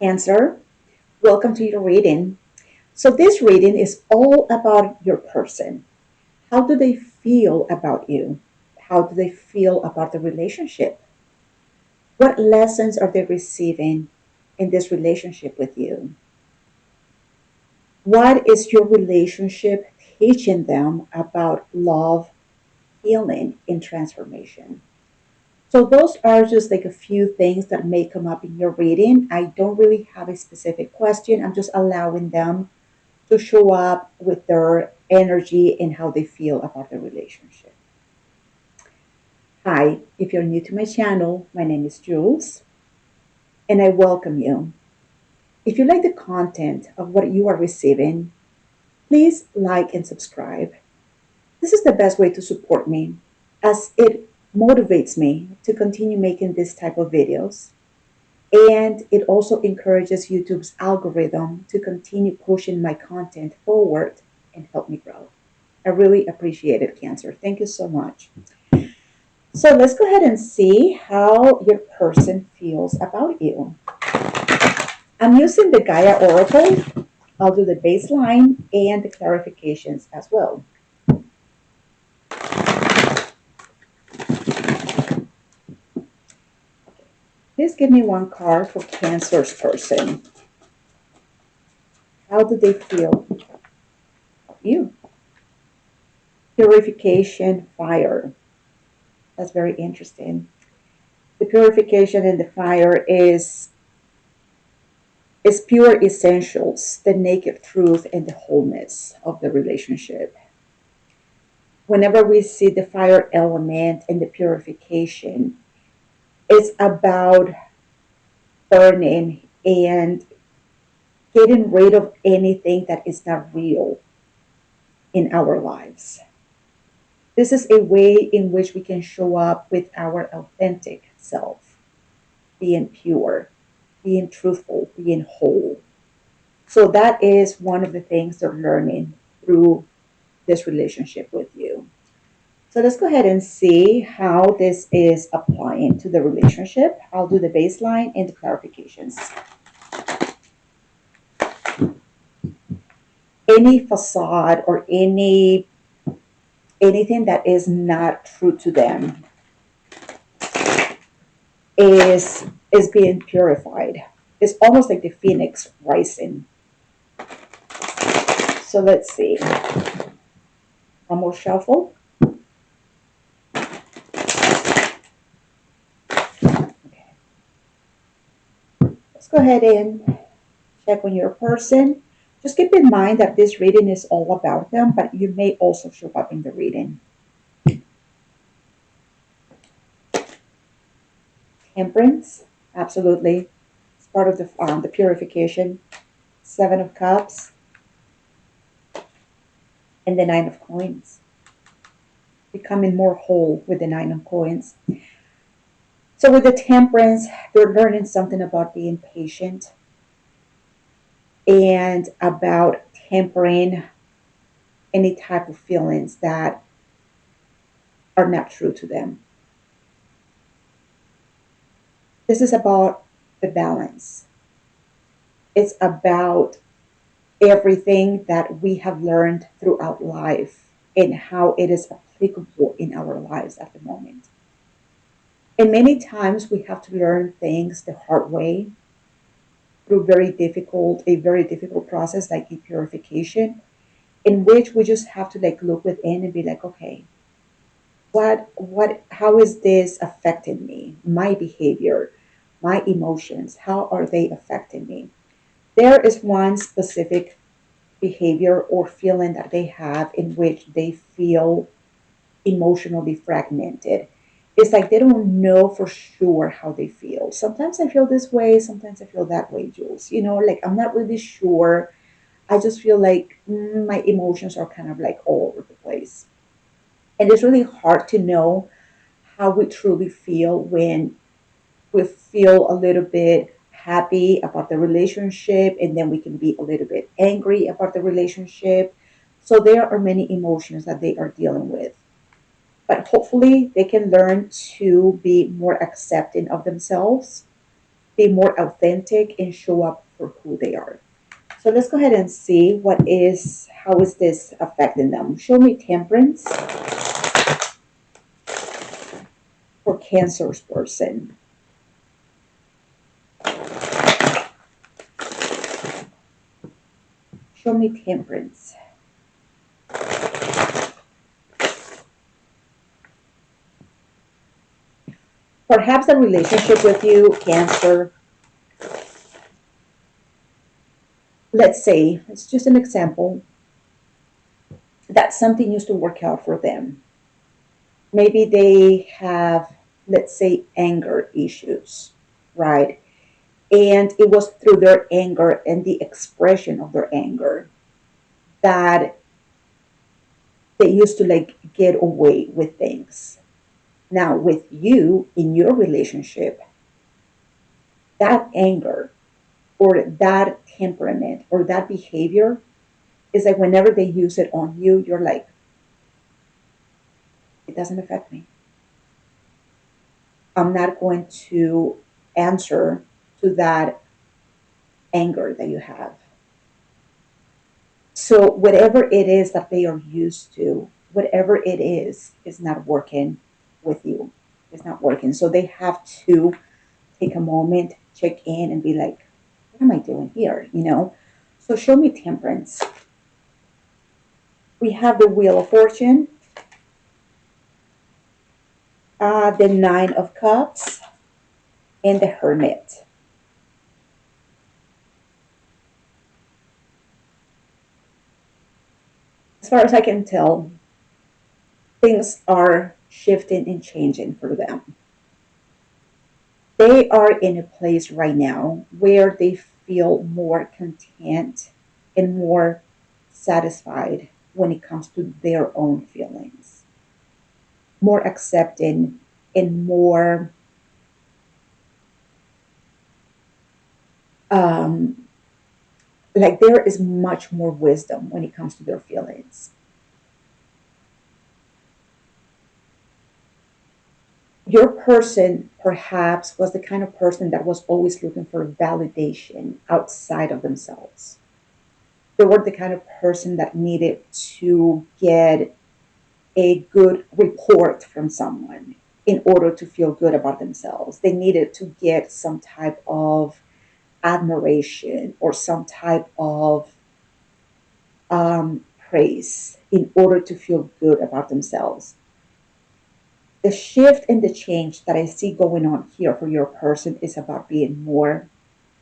Cancer, welcome to your reading. So, this reading is all about your person. How do they feel about you? How do they feel about the relationship? What lessons are they receiving in this relationship with you? What is your relationship teaching them about love, healing, and transformation? So, those are just like a few things that may come up in your reading. I don't really have a specific question, I'm just allowing them to show up with their energy and how they feel about the relationship. Hi, if you're new to my channel, my name is Jules and I welcome you. If you like the content of what you are receiving, please like and subscribe. This is the best way to support me as it motivates me to continue making this type of videos. And it also encourages YouTube's algorithm to continue pushing my content forward and help me grow. I really appreciate it, Cancer. Thank you so much. So let's go ahead and see how your person feels about you. I'm using the Gaia Oracle. I'll do the baseline and the clarifications as well. Please give me one card for Cancer's person. How do they feel about you? Purification, fire. That's very interesting. The purification and the fire is pure essentials, the naked truth and the wholeness of the relationship. Whenever we see the fire element and the purification, it's about burning and getting rid of anything that is not real in our lives. This is a way in which we can show up with our authentic self, being pure, being truthful, being whole. So that is one of the things they're learning through this relationship with you. So let's go ahead and see how this is applying to the relationship. I'll do the baseline and the clarifications. Any facade or anything that is not true to them is being purified. It's almost like the phoenix rising. So let's see. One more shuffle. Okay. Let's go ahead and check on your person. Just keep in mind that this reading is all about them, but you may also show up in the reading. Temperance, absolutely. It's part of the purification. Seven of Cups and the Nine of Coins. Becoming more whole with the Nine of Coins. So with the Temperance, they're learning something about being patient and about tempering any type of feelings that are not true to them. This is about the balance. It's about everything that we have learned throughout life and how it is applicable in our lives at the moment. And many times we have to learn things the hard way through a very difficult process like a purification, in which we just have to like look within and be like, okay, how is this affecting me? My behavior, my emotions, how are they affecting me? There is one specific behavior or feeling that they have in which they feel emotionally fragmented. It's like they don't know for sure how they feel. Sometimes I feel this way, sometimes I feel that way, Jules. Like I'm not really sure. I just feel like my emotions are kind of like all over the place. And it's really hard to know how we truly feel when we feel a little bit happy about the relationship and then we can be a little bit angry about the relationship. So there are many emotions that they are dealing with. But hopefully they can learn to be more accepting of themselves be more authentic and show up for who they are. So let's go ahead and see how is this affecting them. Show me temperance for Cancer's person. Show me temperance. Perhaps the relationship with you, Cancer, let's say, it's just an example, that something used to work out for them. Maybe they have, let's say, anger issues, right? And it was through their anger and the expression of their anger that they used to like get away with things. Now, with you in your relationship, that anger or that temperament or that behavior is like whenever they use it on you, you're like, it doesn't affect me. I'm not going to answer to that anger that you have. So, whatever it is that they are used to, whatever it is not working with you. It's not working. So, they have to take a moment, check in, and be like, what am I doing here? So, show me temperance. We have the Wheel of Fortune, the Nine of Cups, and the Hermit. As far as I can tell, things are shifting and changing for them. They are in a place right now where they feel more content and more satisfied when it comes to their own feelings, more accepting and more um, like there is much more wisdom when it comes to their feelings. Your person perhaps was the kind of person that was always looking for validation outside of themselves. They were the kind of person that needed to get a good report from someone in order to feel good about themselves. They needed to get some type of admiration or some type of praise in order to feel good about themselves. The shift and the change that I see going on here for your person is about being more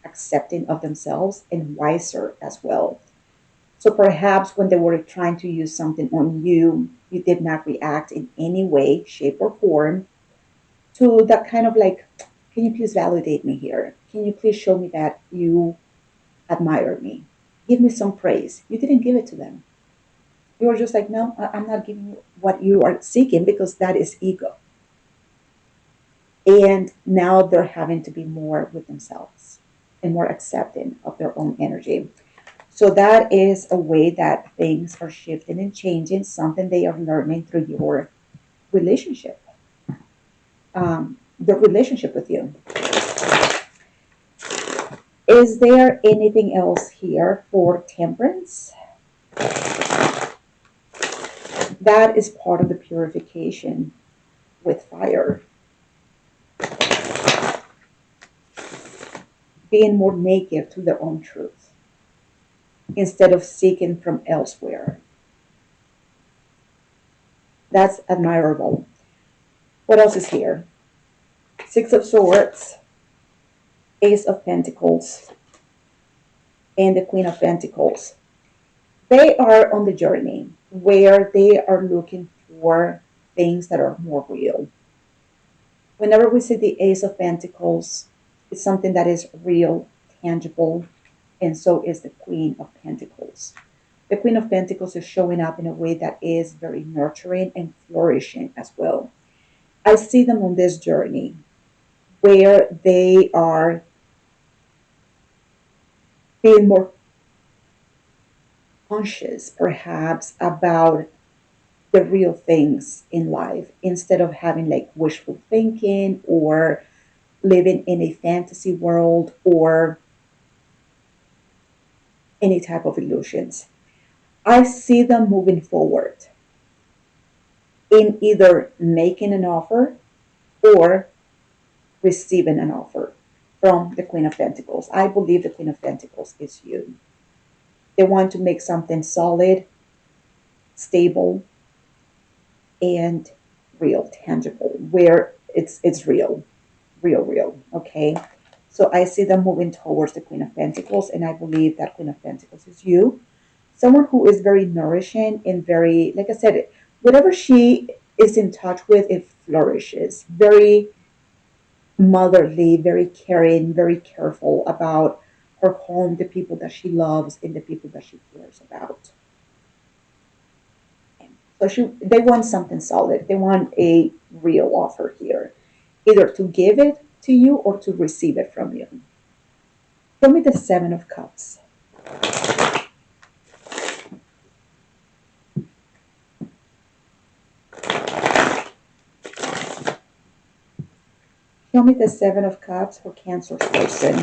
accepting of themselves and wiser as well. So perhaps when they were trying to use something on you, you did not react in any way, shape, or form to that kind of like, can you please validate me here? Can you please show me that you admire me? Give me some praise. You didn't give it to them. You were just like, no, I'm not giving you what you are seeking because that is ego. And now they're having to be more with themselves and more accepting of their own energy. So that is a way that things are shifting and changing, something they are learning through your relationship, the relationship with you. Is there anything else here for temperance? That is part of the purification with fire. Being more naked to their own truth instead of seeking from elsewhere. That's admirable. What else is here? Six of Swords, Ace of Pentacles, and the Queen of Pentacles. They are on the journey where they are looking for things that are more real. Whenever we see the Ace of Pentacles, it's something that is real, tangible, and so is the Queen of Pentacles. The Queen of Pentacles is showing up in a way that is very nurturing and flourishing as well. I see them on this journey where they are being more conscious, perhaps, about the real things in life instead of having like wishful thinking or living in a fantasy world or any type of illusions. I see them moving forward in either making an offer or receiving an offer from the Queen of Pentacles. I believe the Queen of Pentacles is you. They want to make something solid, stable, and real, tangible, where it's real, real. Okay. So I see them moving towards the Queen of Pentacles, and I believe that Queen of Pentacles is you. Someone who is very nourishing and very, like I said, whatever she is in touch with, it flourishes. Very motherly, very caring, very careful about her home, the people that she loves, and the people that she cares about. So they want something solid. They want a real offer here, either to give it to you or to receive it from you. Show me the Seven of Cups. Show me the Seven of Cups for Cancer person.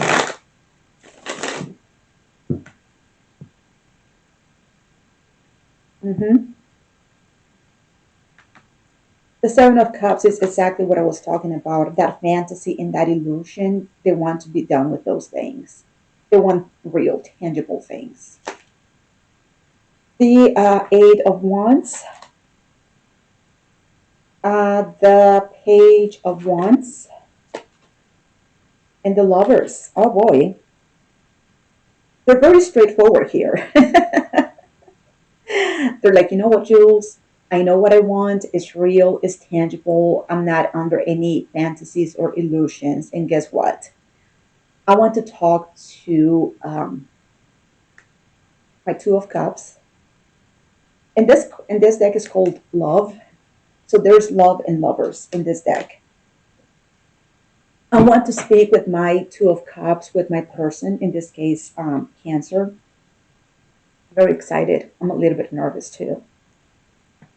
Mm-hmm. The Seven of Cups is exactly what I was talking about. That fantasy and that illusion, they want to be done with those things. They want real, tangible things. The Eight of Wands, the Page of Wands, and the Lovers. Oh boy, they're very straightforward here. They're like, you know what, Jules? I know what I want. It's real. It's tangible. I'm not under any fantasies or illusions. And guess what? I want to talk to my Two of Cups. And this deck is called Love. So there's love and lovers in this deck. I want to speak with my Two of Cups, with my person, in this case, Cancer. Very excited. I'm a little bit nervous too.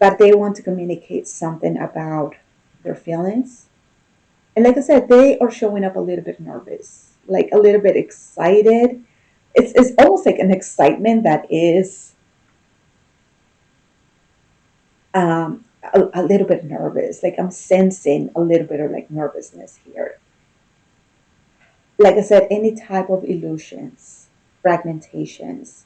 But they want to communicate something about their feelings. And like I said, they are showing up a little bit nervous, like a little bit excited. It's almost like an excitement that is a little bit nervous. Like I'm sensing a little bit of like nervousness here. Like I said, any type of illusions, fragmentations,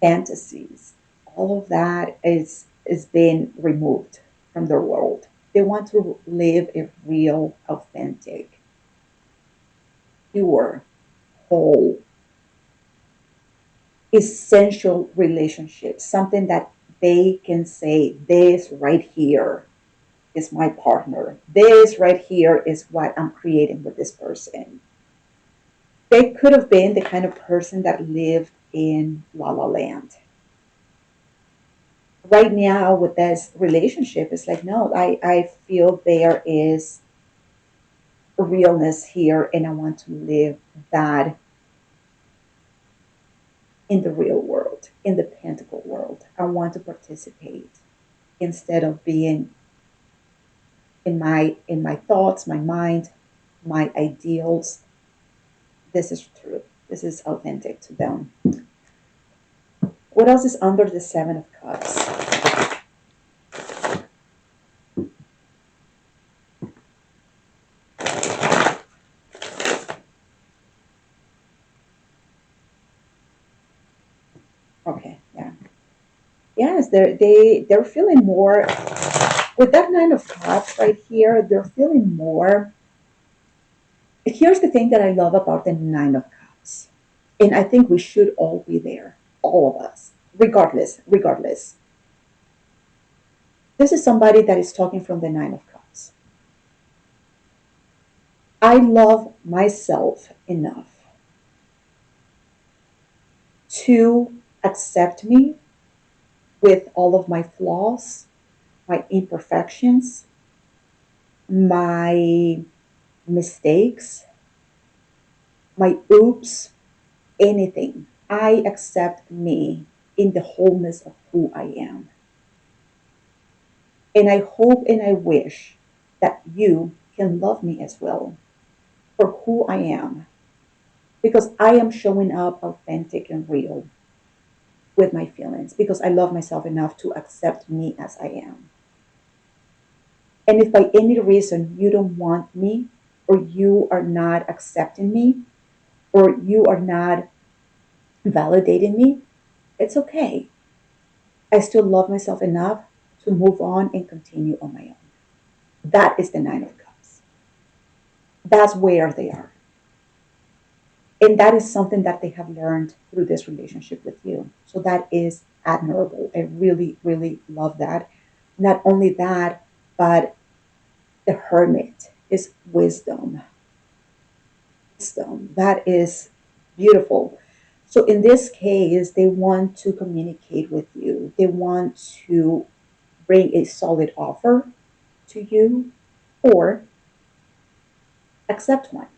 fantasies, all of that is being removed from their world. They want to live a real, authentic, pure, whole, essential relationship. Something that they can say, this right here is my partner. This right here is what I'm creating with this person. They could have been the kind of person that lived in La La Land. Right now, with this relationship, it's like, no, I feel there is realness here, and I want to live that in the real world, in the pentacle world. I want to participate instead of being in my thoughts, my mind, my ideals. This is true. This is authentic to them. What else is under the Seven of Cups? Okay, yeah. Yes, they're feeling more with that Nine of Cups right here. They're feeling more. Here's the thing that I love about the Nine of Cups, and I think we should all be there, all of us, regardless. This is somebody that is talking from the Nine of Cups. I love myself enough to accept me with all of my flaws, my imperfections, my mistakes, my oops, anything. I accept me in the wholeness of who I am. And I hope and I wish that you can love me as well for who I am because I am showing up authentic and real with my feelings because I love myself enough to accept me as I am. And if by any reason you don't want me, or you are not accepting me, or you are not validating me, it's okay. I still love myself enough to move on and continue on my own. That is the Nine of Cups. That's where they are. And that is something that they have learned through this relationship with you. So that is admirable. I really, really love that. Not only that, but the Hermit is wisdom. Wisdom. That is beautiful. So in this case, they want to communicate with you. They want to bring a solid offer to you or accept one.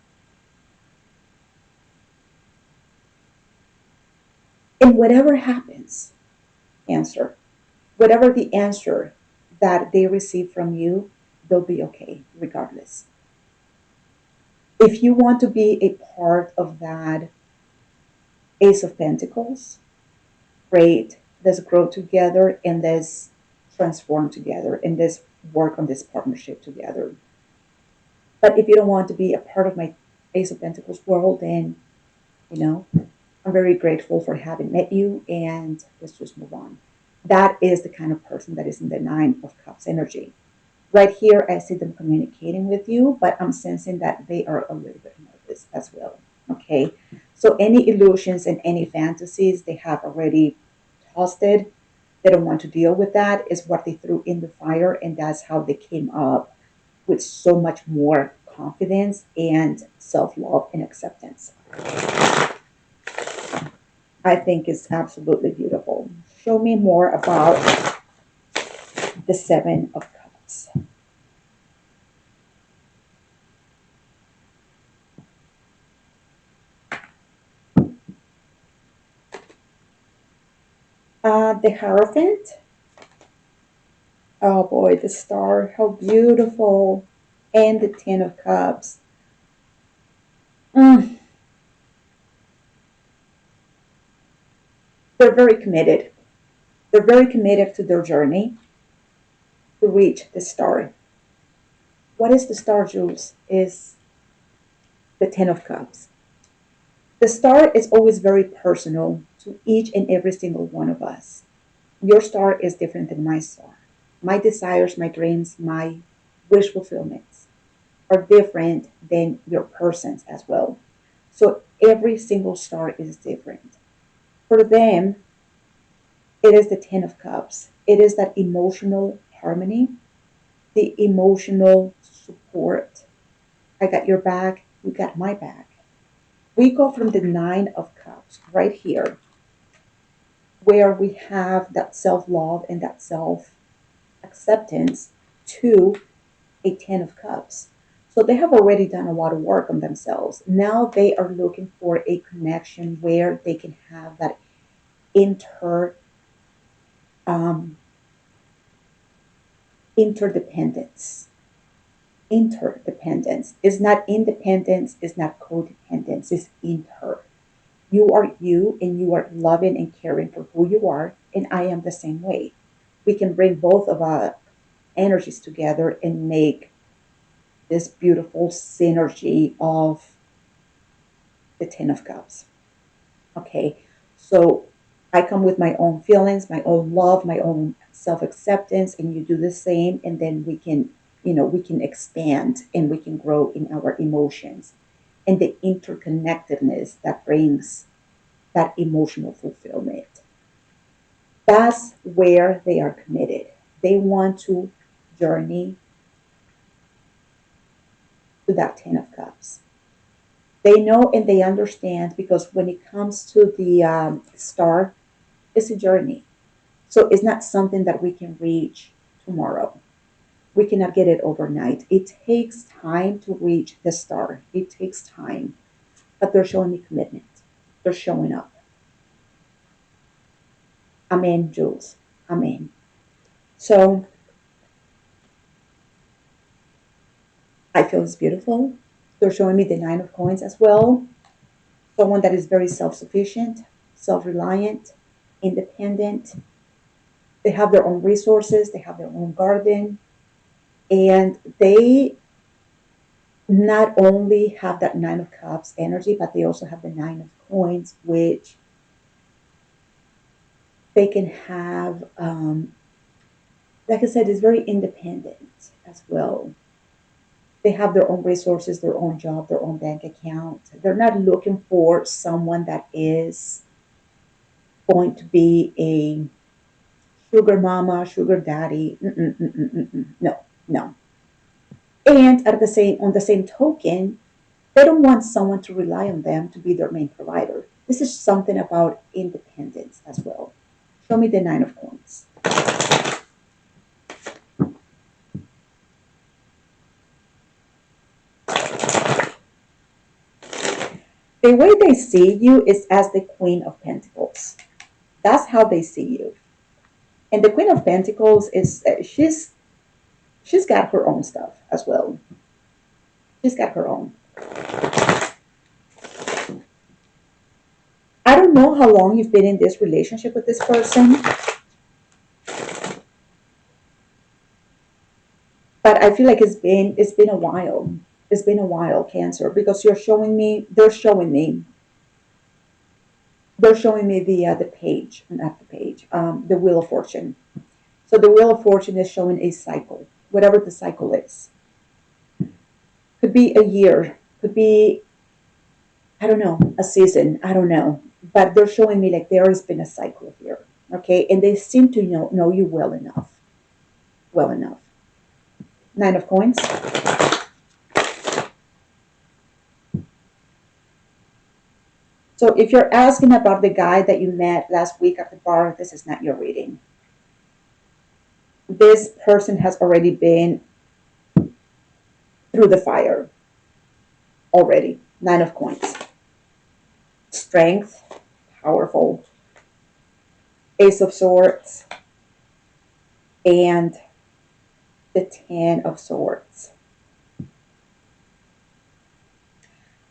And whatever happens, answer. Whatever the answer that they receive from you, they'll be okay regardless. If you want to be a part of that Ace of Pentacles, great. Let's grow together and let's transform together and let's work on this partnership together. But if you don't want to be a part of my Ace of Pentacles world, then, you know, I'm very grateful for having met you and let's just move on. That is the kind of person that is in the Nine of Cups energy. Right here, I see them communicating with you, but I'm sensing that they are a little bit nervous as well. Okay. So any illusions and any fantasies they have already tossed it. They don't want to deal with that, is what they threw in the fire, and that's how they came up with so much more confidence and self-love and acceptance. I think it's absolutely beautiful. Show me more about the Seven of Cups. The Hierophant. Oh boy, the Star. How beautiful. And the Ten of Cups. Mm, they're very committed. They're very committed to their journey to reach the Star. What is the Star, Jules? Is the Ten of Cups. The star is always very personal to each and every single one of us. Your star is different than my star. My desires, my dreams, my wish fulfillments are different than your person's as well. So every single star is different. For them, it is the Ten of Cups. It is that emotional harmony, the emotional support. I got your back, you got my back. We go from the Nine of Cups right here, where we have that self love and that self acceptance, to a Ten of Cups. So they have already done a lot of work on themselves. Now they are looking for a connection where they can have that inter um, interdependence. Interdependence is not independence, is not codependence, it's inter. You are you and you are loving and caring for who you are, and I am the same way. We can bring both of our energies together and make this beautiful synergy of the Ten of Cups. Okay, so I come with my own feelings, my own love, my own self acceptance, and you do the same, and then we can, we can expand and we can grow in our emotions and the interconnectedness that brings that emotional fulfillment. That's where they are committed. They want to journey to that Ten of Cups. They know and they understand because when it comes to the star, it's a journey. So it's not something that we can reach tomorrow. We cannot get it overnight. It takes time to reach the star. It takes time. But they're showing me commitment. They're showing up. Amen, Jules. Amen. So I feel it's beautiful. They're showing me the Nine of Coins as well. Someone that is very self sufficient, self reliant, independent. They have their own resources, they have their own garden, and they not only have that Nine of Cups energy, but they also have the Nine of Coins, which they can have, like I said, is very independent as well. They have their own resources, their own job, their own bank account. They're not looking for someone that is going to be a sugar mama, sugar daddy. No, no. And at the same on the same token, they don't want someone to rely on them to be their main provider. This is something about independence as well. Show me the Nine of Coins. The way they see you is as the Queen of Pentacles. That's how they see you. And the Queen of Pentacles is she's got her own stuff as well. She's got her own. I don't know how long you've been in this relationship with this person, but I feel like it's been a while. It's been a while, Cancer, because they're showing me the page, not the page, the Wheel of Fortune. So the Wheel of Fortune is showing a cycle, whatever the cycle is. Could be a year, could be, I don't know, a season, I don't know. But they're showing me like there has been a cycle here. Okay. And they seem to know you well enough. Well enough. Nine of Coins. So if you're asking about the guy that you met last week at the bar, this is not your reading. This person has already been through the fire already. Nine of Coins. Strength, powerful. Ace of Swords, and the Ten of Swords.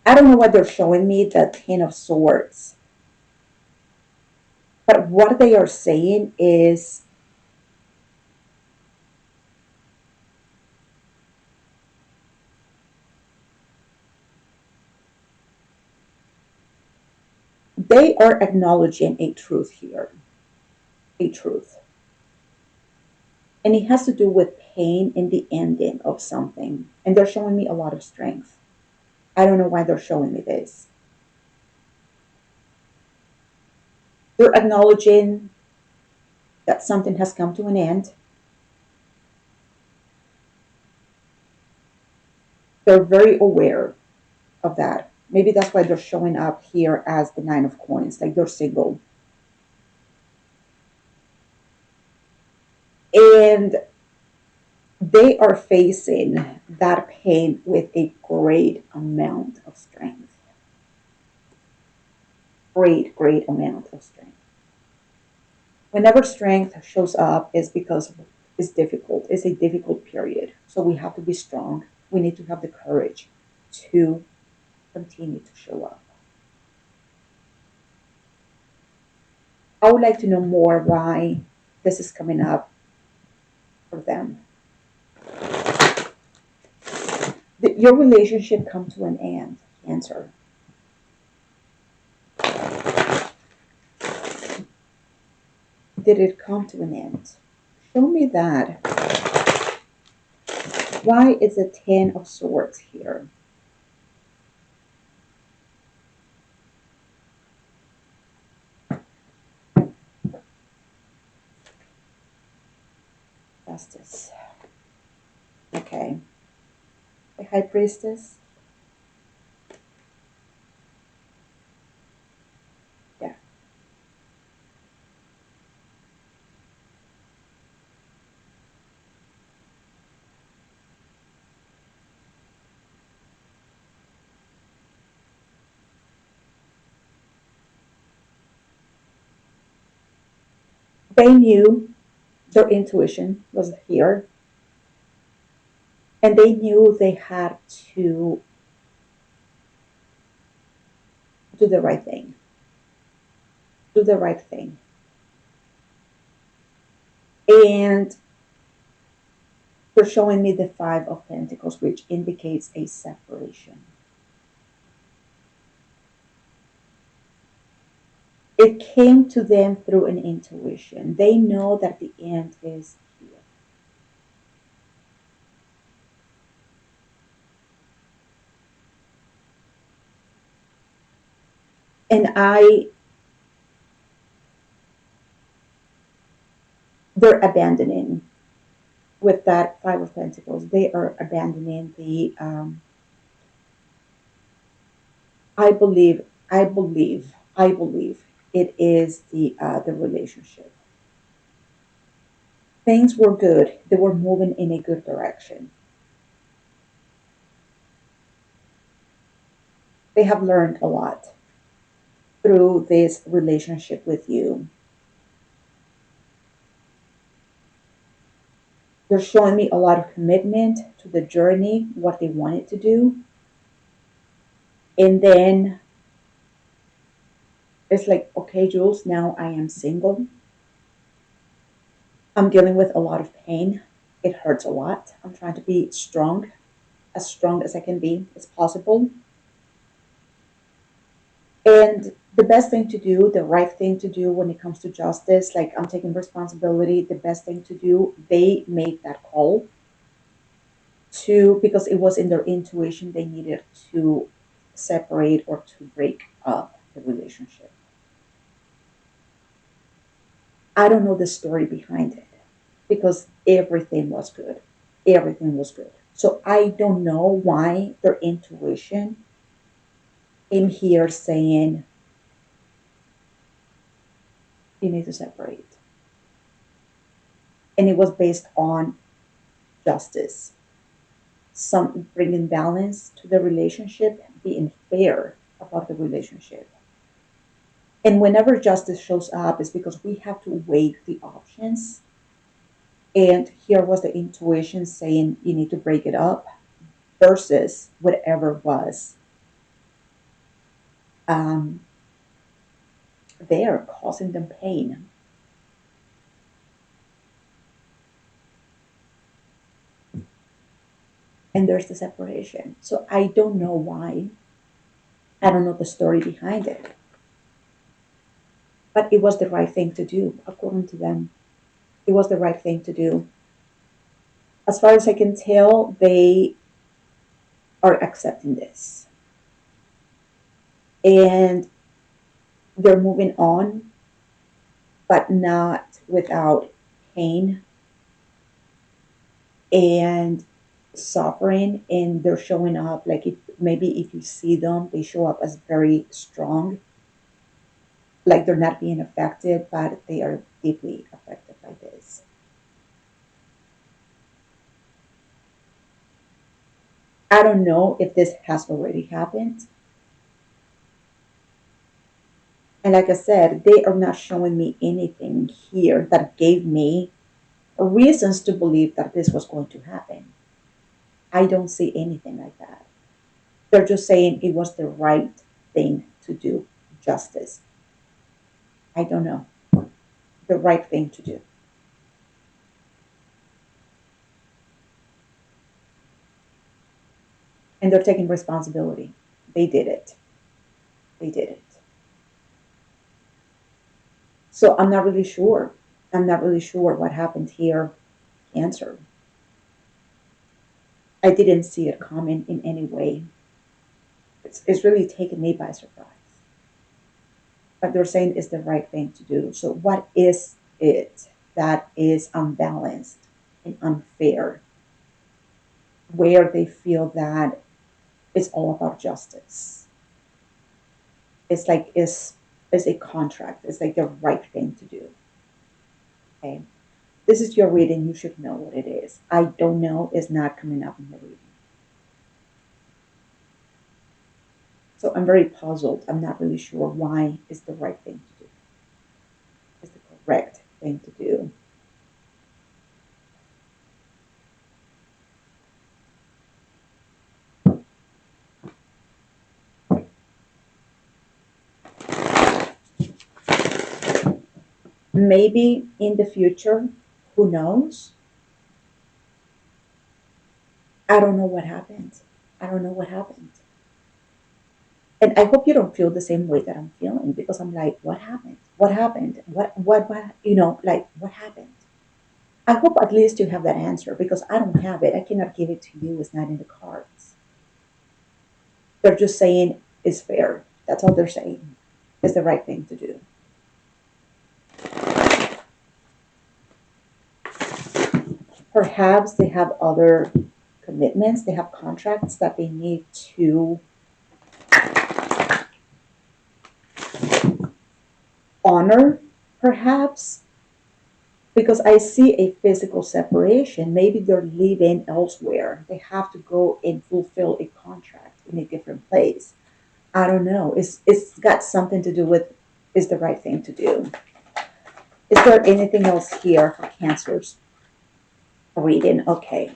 I don't know what they're showing me, the Ten of Swords. But what they are saying is they are acknowledging a truth here. A truth. And it has to do with pain in the ending of something. And they're showing me a lot of strength. I don't know why they're showing me this. They're acknowledging that something has come to an end. They're very aware of that. Maybe that's why they're showing up here as the Nine of Coins, like they're single. And they are facing that pain with a great amount of strength. Great, great amount of strength. Whenever strength shows up, is because it's difficult. It's a difficult period. So we have to be strong. We need to have the courage to continue to show up. I would like to know more why this is coming up for them. Your relationship come to an end, Cancer. Did it come to an end? Show me that. Why is the Ten of Swords here? Justice. Okay. The High Priestess. Yeah. They knew their intuition was here. And they knew they had to do the right thing. Do the right thing. And they're showing me the Five of Pentacles, which indicates a separation. It came to them through an intuition. They know that the end is here. And they're abandoning with that Five of Pentacles. They are abandoning the, I believe it is the relationship. Things were good. They were moving in a good direction. They have learned a lot through this relationship with you. They're showing me a lot of commitment to the journey, what they wanted to do. And then it's like, okay, Jules, now I am single. I'm dealing with a lot of pain. It hurts a lot. I'm trying to be strong as I can be, as possible. And the best thing to do, the right thing to do when it comes to justice, like I'm taking responsibility, the best thing to do, they made that call to, because it was in their intuition, they needed to separate or to break up the relationship. I don't know the story behind it because everything was good. Everything was good. So I don't know why their intuition in here saying you need to separate. And it was based on justice, some bringing balance to the relationship, being fair about the relationship. And whenever justice shows up, it's because we have to weigh the options. And here was the intuition saying you need to break it up versus whatever was um, there causing them pain. And there's the separation. So I don't know why. I don't know the story behind it. But it was the right thing to do, according to them. It was the right thing to do. As far as I can tell, they are accepting this. And they're moving on, but not without pain and suffering. And they're showing up like if maybe if you see them, they show up as very strong, like they're not being affected, but they are deeply affected by this. I don't know if this has already happened. And like I said, they are not showing me anything here that gave me reasons to believe that this was going to happen. I don't see anything like that. They're just saying it was the right thing to do. Justice. I don't know. The right thing to do. And they're taking responsibility. They did it. They did it. So I'm not really sure. I'm not really sure what happened here. Cancer. I didn't see it coming in any way. It's really taken me by surprise. But they're saying it's the right thing to do. So what is it that is unbalanced and unfair, where they feel that it's all about justice? It's like it's a contract. It's like the right thing to do. Okay. This is your reading. You should know what it is. I don't know. It's not coming up in the reading. So I'm very puzzled. I'm not really sure why it's the right thing to do. It's the correct thing to do. Maybe in the future, who knows? I don't know what happened. I don't know what happened. And I hope you don't feel the same way that I'm feeling because I'm like, what happened? What happened? Like, what happened? I hope at least you have that answer because I don't have it. I cannot give it to you. It's not in the cards. They're just saying it's fair. That's all they're saying. It's the right thing to do. Perhaps they have other commitments, they have contracts that they need to honor, perhaps, because I see a physical separation. Maybe they're living elsewhere. They have to go and fulfill a contract in a different place. I don't know. It's got something to do with is the right thing to do. Is there anything else here for cancers reading? Okay.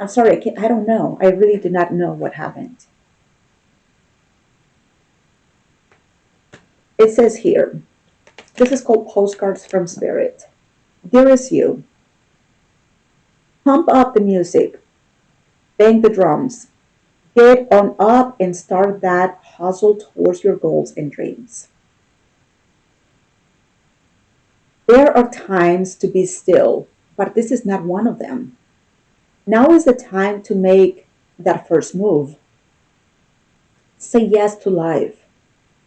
I'm sorry, I don't know. I really do not know what happened. It says here, this is called Postcards from Spirit. Dearest you, pump up the music, bang the drums, get on up and start that hustle towards your goals and dreams. There are times to be still, but this is not one of them. Now is the time to make that first move. Say yes to life.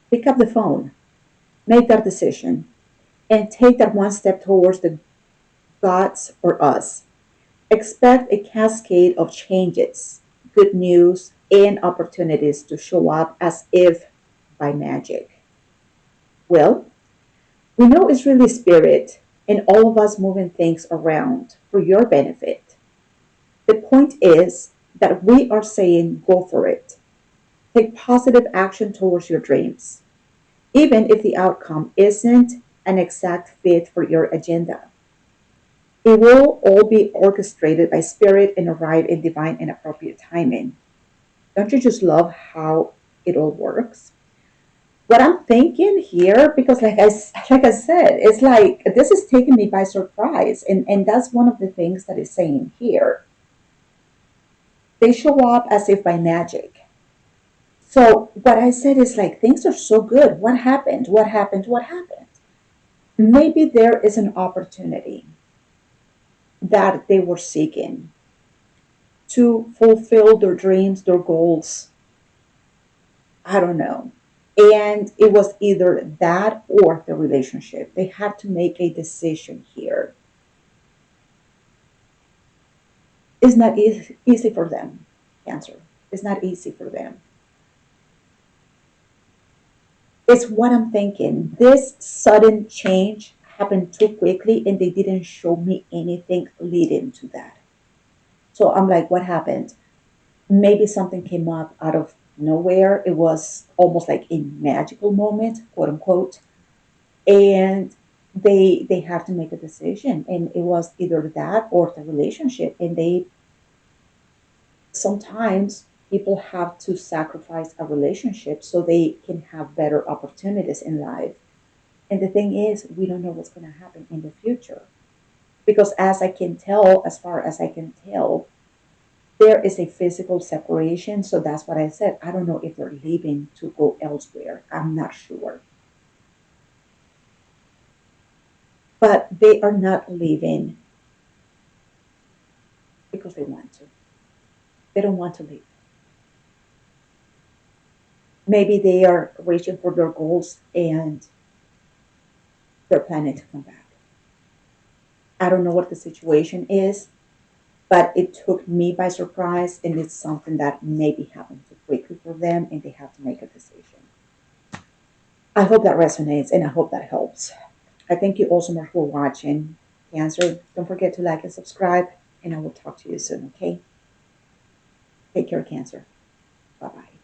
Pick up the phone, make that decision, and take that one step towards the gods or us. Expect a cascade of changes, good news, and opportunities to show up as if by magic. Well, we know it's really spirit and all of us moving things around for your benefit. The point is that we are saying go for it. Take positive action towards your dreams, even if the outcome isn't an exact fit for your agenda. It will all be orchestrated by spirit and arrive in divine and appropriate timing. Don't you just love how it all works? What I'm thinking here, because like I said, it's like this is taking me by surprise, and that's one of the things that is saying here. They show up as if by magic. So what I said is like things are so good. What happened? What happened? What happened? Maybe there is an opportunity that they were seeking to fulfill their dreams, their goals. I don't know. And it was either that or the relationship. They had to make a decision here. It's not easy for them, Cancer. It's not easy for them. It's what I'm thinking. This sudden change happened too quickly and they didn't show me anything leading to that. So I'm like, what happened? Maybe something came up out of nowhere. It was almost like a magical moment, quote unquote. And they have to make a decision. And it was either that or the relationship. And they sometimes people have to sacrifice a relationship so they can have better opportunities in life. And the thing is, we don't know what's going to happen in the future. Because as I can tell, as far as I can tell, there is a physical separation. So that's what I said. I don't know if they're leaving to go elsewhere. I'm not sure. But they are not leaving because they want to. They don't want to leave. Maybe they are reaching for their goals and they're planning to come back. I don't know what the situation is, but it took me by surprise, and it's something that maybe happened too quickly for them, and they have to make a decision. I hope that resonates, and I hope that helps. I thank you all so much for watching. Cancer, don't forget to like and subscribe, and I will talk to you soon, okay? Take care, Cancer. Bye bye.